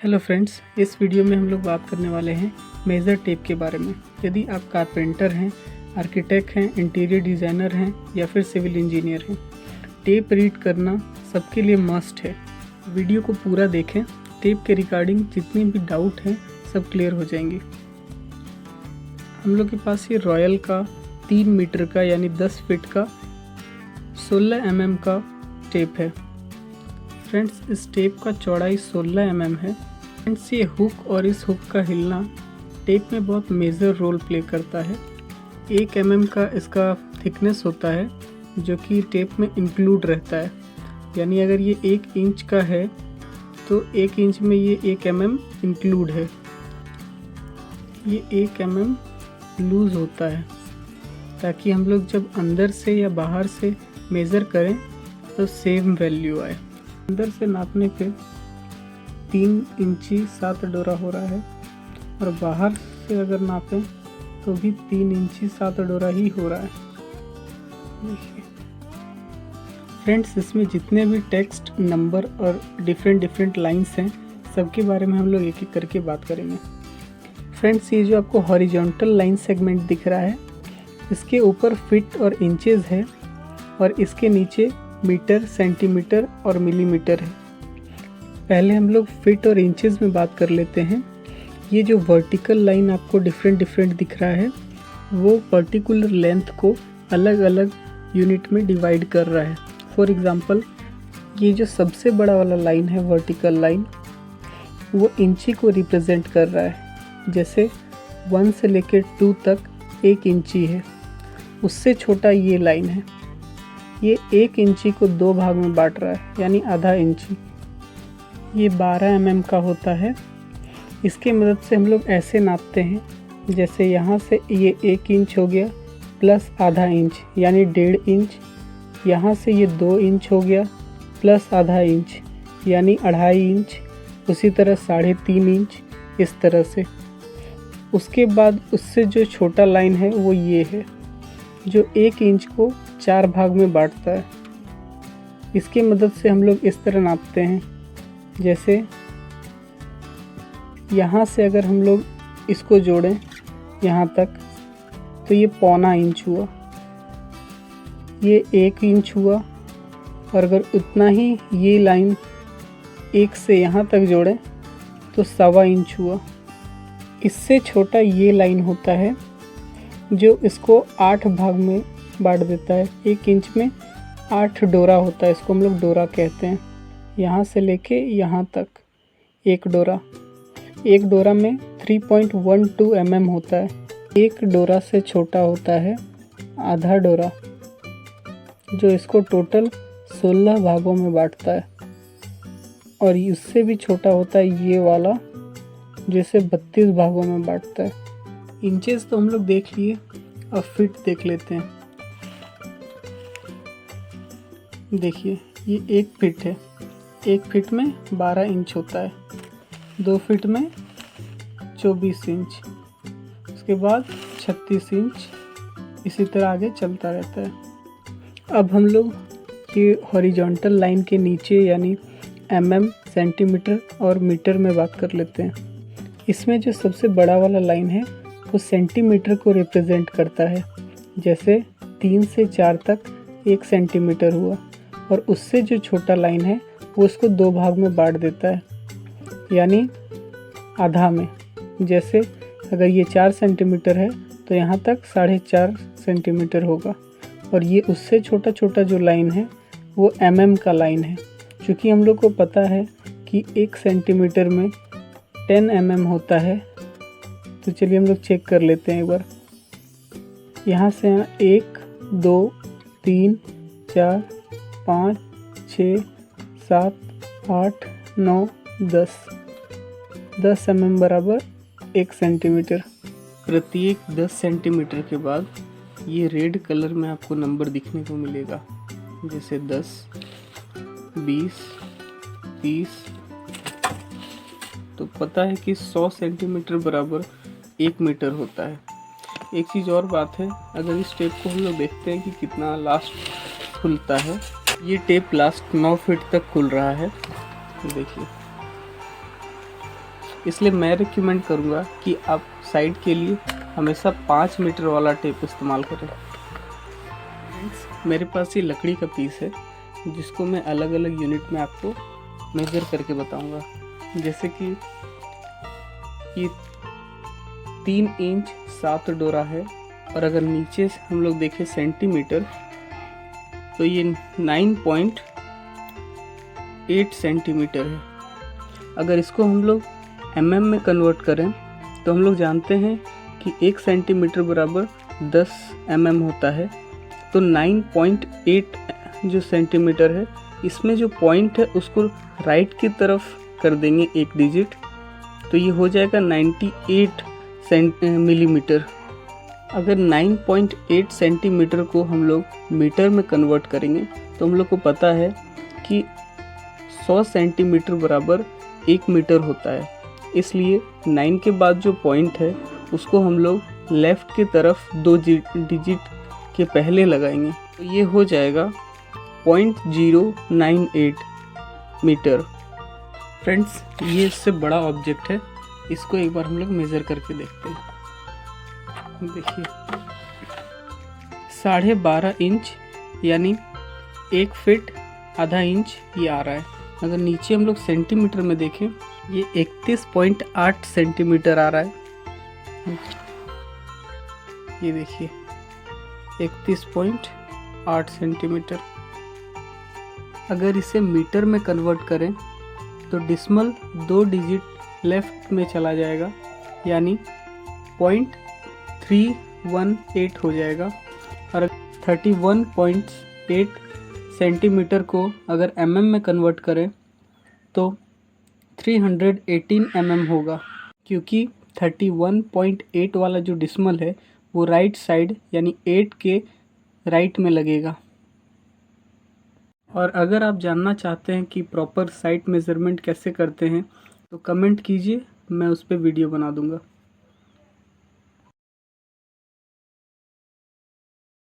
Hello friends, इस video में हम लोग बात करने वाले हैं मेज़र टेप के बारे में। यदि आप कारपेंटर हैं, आर्किटेक्ट हैं, इंटीरियर डिज़ाइनर हैं या फिर सिविल इंजीनियर हैं, टेप रीड करना सबके लिए मस्ट है। वीडियो को पूरा देखें, टेप के रिगार्डिंग जितने भी डाउट हैं सब क्लियर हो जाएंगे। हम लोग के पास ये रॉयल का 3 मीटर का यानी 10 फीट का 16 mm का टेप है। फ्रेंड्स, इस टेप का चौड़ाई 16 mm है। फ्रेंड्स, ये हुक और इस हुक का हिलना टेप में बहुत मेजर रोल प्ले करता है। 1 mm का इसका थिकनेस होता है जो कि टेप में इंक्लूड रहता है, यानी अगर ये 1 इंच का है तो 1 इंच में ये 1 mm इंक्लूड है। ये 1 mm लूज़ होता है ताकि हम लोग जब अंदर से या बाहर से मेज़र करें तो सेम वैल्यू आए। अंदर से नापने पे 3 इंची 7 डोरा हो रहा है और बाहर से अगर नापें तो भी 3 इंची 7 डोरा ही हो रहा है। देखिए फ्रेंड्स, इसमें जितने भी टेक्स्ट, नंबर और डिफरेंट लाइंस हैं सबके बारे में हम लोग एक एक करके बात करेंगे। फ्रेंड्स, ये जो आपको हॉरिजॉन्टल लाइन सेगमेंट दिख रहा है, इसके ऊपर फीट और इंचेस है और इसके नीचे मीटर, सेंटीमीटर और मिलीमीटर है। पहले हम लोग फीट और इंचेस में बात कर लेते हैं। ये जो वर्टिकल लाइन आपको डिफरेंट दिख रहा है वो पर्टिकुलर लेंथ को अलग अलग यूनिट में डिवाइड कर रहा है। फॉर एग्जांपल, ये जो सबसे बड़ा वाला लाइन है वर्टिकल लाइन, वो इंची को रिप्रेजेंट कर रहा है। जैसे 1 से लेकर 2 तक 1 इंची है। उससे छोटा ये लाइन है, ये 1 इंची को 2 भाग में बांट रहा है, यानी आधा इंची। ये 12 mm का होता है। इसके मदद से हम लोग ऐसे नापते हैं, जैसे यहाँ से ये 1 इंच हो गया प्लस आधा इंच यानी 1.5 इंच। यहाँ से ये 2 इंच हो गया प्लस आधा इंच यानी 2.5 इंच। उसी तरह 3.5 इंच, इस तरह से। उसके बाद उससे जो छोटा लाइन है वो ये है, जो 1 इंच को 4 भाग में बांटता है। इसके मदद से हम लोग इस तरह नापते हैं, जैसे यहाँ से अगर हम लोग इसको जोड़ें यहाँ तक तो ये 1.25 इंच हुआ, ये 1 इंच हुआ। और अगर उतना ही ये लाइन 1 से यहाँ तक जोड़ें तो 1.25 इंच हुआ। इससे छोटा ये लाइन होता है जो इसको 8 भाग में बांट देता है। 1 इंच में 8 डोरा होता है, इसको हम लोग डोरा कहते हैं। यहाँ से लेके यहाँ तक 1 डोरा। 1 डोरा में 3.12 mm होता है। 1 डोरा से छोटा होता है आधा डोरा, जो इसको टोटल 16 भागों में बांटता है। और उससे भी छोटा होता है ये वाला, जिसे 32 भागों में बांटता है। इंचेस तो हम लोग देख लिए, अब फीट देख लेते हैं। देखिए, ये 1 फीट है। 1 फीट में 12 इंच होता है। 2 फीट में 24 इंच, उसके बाद 36 इंच, इसी तरह आगे चलता रहता है। अब हम लोग ये हॉरिजॉन्टल लाइन के नीचे यानी mm, सेंटीमीटर और मीटर में बात कर लेते हैं। इसमें जो सबसे बड़ा वाला लाइन है वो सेंटीमीटर को रिप्रेजेंट करता है। जैसे 3 से 4 तक 1 सेंटीमीटर हुआ, और उससे जो छोटा लाइन है वो उसको 2 भाग में बांट देता है, यानी आधा में। जैसे अगर ये 4 सेंटीमीटर है तो यहाँ तक 4.5 सेंटीमीटर होगा। और ये उससे छोटा जो लाइन है वो mm का लाइन है। क्योंकि हम लोग को पता है कि 1 सेंटीमीटर में 10 mm होता है, तो चलिए हम लोग चेक कर लेते हैं एक बार। यहाँ से 1, 2, 3, 4, 5, 6, 7, 8, 9, 10 mm बराबर 1 सेंटीमीटर। प्रत्येक 10 सेंटीमीटर के बाद ये रेड कलर में आपको नंबर दिखने को मिलेगा, जैसे 10, 20, 30। तो पता है कि 100 सेंटीमीटर बराबर 1 मीटर होता है। एक चीज़ और बात है, अगर इस टेप को हम लोग देखते हैं कि कितना लास्ट खुलता है, ये टेप लास्ट 9 फीट तक खुल रहा है। देखिए इसलिए मैं रिकमेंड करूँगा कि आप साइड के लिए हमेशा 5 मीटर वाला टेप इस्तेमाल करें। मेरे पास ये लकड़ी का पीस है जिसको मैं अलग अलग यूनिट में आपको मेज़र करके बताऊंगा। जैसे कि ये 3 इंच 7 डोरा है, और अगर नीचे से हम लोग देखें सेंटीमीटर तो ये 9.8 सेंटीमीटर है। अगर इसको हम लोग mm में कन्वर्ट करें तो हम लोग जानते हैं कि 1 सेंटीमीटर बराबर 10 mm होता है। तो 9.8 जो सेंटीमीटर है, इसमें जो पॉइंट है उसको राइट की तरफ कर देंगे 1 डिजिट, तो ये हो जाएगा 98 मिलीमीटर। अगर 9.8 सेंटीमीटर को हम लोग मीटर में कन्वर्ट करेंगे तो हम लोग को पता है कि 100 सेंटीमीटर बराबर 1 मीटर होता है। इसलिए 9 के बाद जो पॉइंट है उसको हम लोग लेफ़्ट की तरफ 2 डिजिट के पहले लगाएंगे, तो ये हो जाएगा 0.098 मीटर। फ्रेंड्स, ये इससे बड़ा ऑब्जेक्ट है, इसको एक बार हम लोग मेज़र करके देखते हैं। देखिए 12.5 इंच यानी 1 फीट आधा इंच ये आ रहा है। अगर नीचे हम लोग सेंटीमीटर में देखें, ये 31.8 सेंटीमीटर आ रहा है। ये देखिए 31.8 सेंटीमीटर। अगर इसे मीटर में कन्वर्ट करें तो डिसिमल 2 डिजिट लेफ्ट में चला जाएगा, यानी 0.318 हो जाएगा। और 31.8 सेंटीमीटर को अगर mm में कन्वर्ट करें तो 318 mm होगा, क्योंकि 31.8 वाला जो डिसिमल है वो राइट साइड यानी 8 के राइट में लगेगा। और अगर आप जानना चाहते हैं कि प्रॉपर साइट मेज़रमेंट कैसे करते हैं तो कमेंट कीजिए, मैं उस पर वीडियो बना दूंगा।